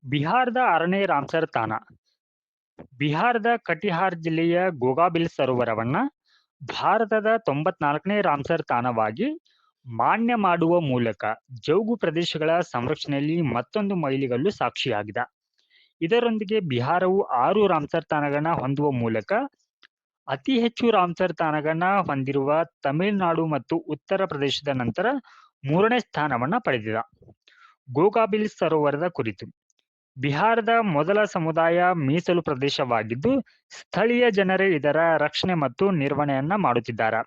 ಬಿಹಾರದ 6ನೇ ರಾಮ್ಸರ್ ತಾಣ. ಬಿಹಾರದ ಕಟಿಹಾರ್ ಜಿಲ್ಲೆಯ ಗೋಗಾಬಿಲ್ ಸರೋವರವನ್ನ ಭಾರತದ 94ನೇ ರಾಮ್ಸರ್ ತಾಣವಾಗಿ ಮಾನ್ಯ ಮಾಡುವ ಮೂಲಕ ಜೌಗು ಪ್ರದೇಶಗಳ ಸಂರಕ್ಷಣೆಯಲ್ಲಿ ಮತ್ತೊಂದು ಮೈಲಿಗಲ್ಲು ಸಾಕ್ಷಿಯಾಗಿದೆ. ಇದರೊಂದಿಗೆ ಬಿಹಾರವು 6 ರಾಮ್ಸರ್ ತಾಣಗಳನ್ನ ಹೊಂದುವ ಮೂಲಕ ಅತಿ ಹೆಚ್ಚು ರಾಮ್ಸರ್ ತಾಣಗಳನ್ನ ಹೊಂದಿರುವ ತಮಿಳುನಾಡು ಮತ್ತು ಉತ್ತರ ಪ್ರದೇಶದ ನಂತರ 3ನೇ ಸ್ಥಾನವನ್ನ ಪಡೆದಿದೆ. ಗೋಗಾಬಿಲ್ ಸರೋವರದ ಕುರಿತು. ಬಿಹಾರದ ಮೊದಲ ಸಮುದಾಯ ಮೀಸಲು ಪ್ರದೇಶವಾಗಿದ್ದು, ಸ್ಥಳೀಯ ಜನರೇ ಇದರ ರಕ್ಷಣೆ ಮತ್ತು ನಿರ್ವಹಣೆಯನ್ನ ಮಾಡುತ್ತಿದ್ದಾರೆ.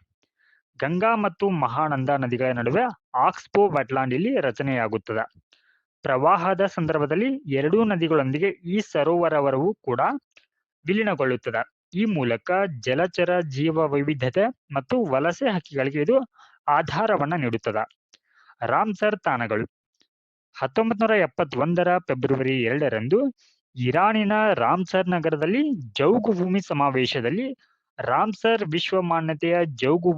ಗಂಗಾ ಮತ್ತು ಮಹಾನಂದ ನದಿಗಳ ನಡುವೆ ಆಕ್ಸ್ಬೋ ವೆಟ್ಲ್ಯಾಂಡ್ ಇಲ್ಲಿ ರಚನೆಯಾಗುತ್ತದೆ. ಪ್ರವಾಹದ ಸಂದರ್ಭದಲ್ಲಿ ಎರಡೂ ನದಿಗಳೊಂದಿಗೆ ಈ ಸರೋವರವು ಕೂಡ ವಿಲೀನಗೊಳ್ಳುತ್ತದೆ. ಈ ಮೂಲಕ ಜಲಚರ ಜೀವ ವೈವಿಧ್ಯತೆ ಮತ್ತು ವಲಸೆ ಹಕ್ಕಿಗಳಿಗೆ ಇದು ಆಧಾರವನ್ನ ನೀಡುತ್ತದೆ. ರಾಮ್ಸರ್ ತಾಣಗಳು. 1971ರ ಫೆಬ್ರವರಿ 2ರಂದು ಇರಾನಿನ ರಾಮ್ಸರ್ ನಗರದಲ್ಲಿ ಜೌಗು ಭೂಮಿ ಸಮಾವೇಶದಲ್ಲಿ ರಾಮ್ಸರ್ ವಿಶ್ವ ಮಾನ್ಯತೆಯ ಜೌಗು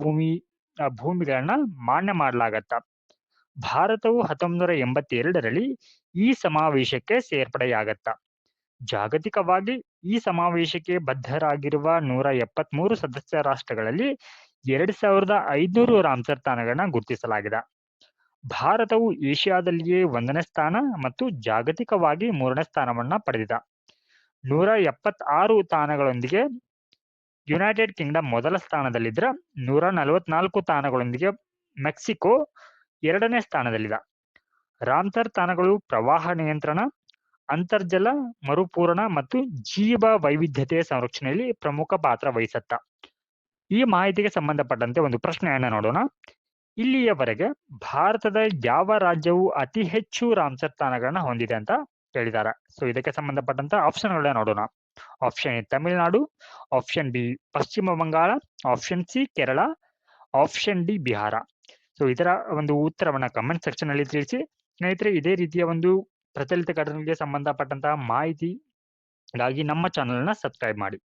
ಭೂಮಿಗಳನ್ನ ಮಾನ್ಯ ಮಾಡಲಾಗತ್ತ. ಭಾರತವು 1982ರಲ್ಲಿ ಈ ಸಮಾವೇಶಕ್ಕೆ ಸೇರ್ಪಡೆಯಾಗತ್ತ. ಜಾಗತಿಕವಾಗಿ ಈ ಸಮಾವೇಶಕ್ಕೆ ಬದ್ಧರಾಗಿರುವ 173 ಸದಸ್ಯ ರಾಷ್ಟ್ರಗಳಲ್ಲಿ 2500 ರಾಮ್ಸರ್ ತಾಣಗಳನ್ನ ಗುರುತಿಸಲಾಗಿದೆ. ಭಾರತವು ಏಷ್ಯಾದಲ್ಲಿಯೇ 1ನೇ ಸ್ಥಾನ ಮತ್ತು ಜಾಗತಿಕವಾಗಿ 3ನೇ ಸ್ಥಾನವನ್ನ ಪಡೆದಿದೆ. 176 ತಾಣಗಳೊಂದಿಗೆ ಯುನೈಟೆಡ್ ಕಿಂಗ್ಡಮ್ ಮೊದಲ ಸ್ಥಾನದಲ್ಲಿದ್ದರೆ 144 ತಾಣಗಳೊಂದಿಗೆ ಮೆಕ್ಸಿಕೋ 2ನೇ ಸ್ಥಾನದಲ್ಲಿದೆ. ರಾಮ್ಸರ್ ತಾಣಗಳು ಪ್ರವಾಹ ನಿಯಂತ್ರಣ, ಅಂತರ್ಜಲ ಮರುಪೂರಣ ಮತ್ತು ಜೀವ ವೈವಿಧ್ಯತೆ ಸಂರಕ್ಷಣೆಯಲ್ಲಿ ಪ್ರಮುಖ ಪಾತ್ರ ವಹಿಸುತ್ತ. ಈ ಮಾಹಿತಿಗೆ ಸಂಬಂಧಪಟ್ಟಂತೆ ಒಂದು ಪ್ರಶ್ನೆಯನ್ನ ನೋಡೋಣ. ಇಲ್ಲಿಯವರೆಗೆ ಭಾರತದ ಯಾವ ರಾಜ್ಯವು ಅತಿ ಹೆಚ್ಚು ರಾಮ್ಸರ್ ತಾಣಗಳನ್ನ ಹೊಂದಿದೆ ಅಂತ ಹೇಳಿದ್ದಾರೆ. ಸೊ ಇದಕ್ಕೆ ಸಂಬಂಧಪಟ್ಟಂತ ಆಪ್ಷನ್ಗಳನ್ನ ನೋಡೋಣ. Option A Tamil Nadu, option B Paschima Bangala, option C Kerala, option D Bihar. So ಇದರ ಒಂದು ಉತ್ತರವನ್ನ ಕಮೆಂಟ್ ಸೆಕ್ಷನ್ ಅಲ್ಲಿ ತಿಳಿಸಿ. ಸ್ನೇಹಿತರೆ, ಇದೇ ರೀತಿಯ ಒಂದು ಪ್ರಚಲಿತ ಘಟನೆಗೆ ಸಂಬಂಧಪಟ್ಟಂತಹ ಮಾಹಿತಿಗಾಗಿ ನಮ್ಮ ಚಾನೆಲ್ ನ ಸಬ್ಸ್ಕ್ರೈಬ್ ಮಾಡಿ.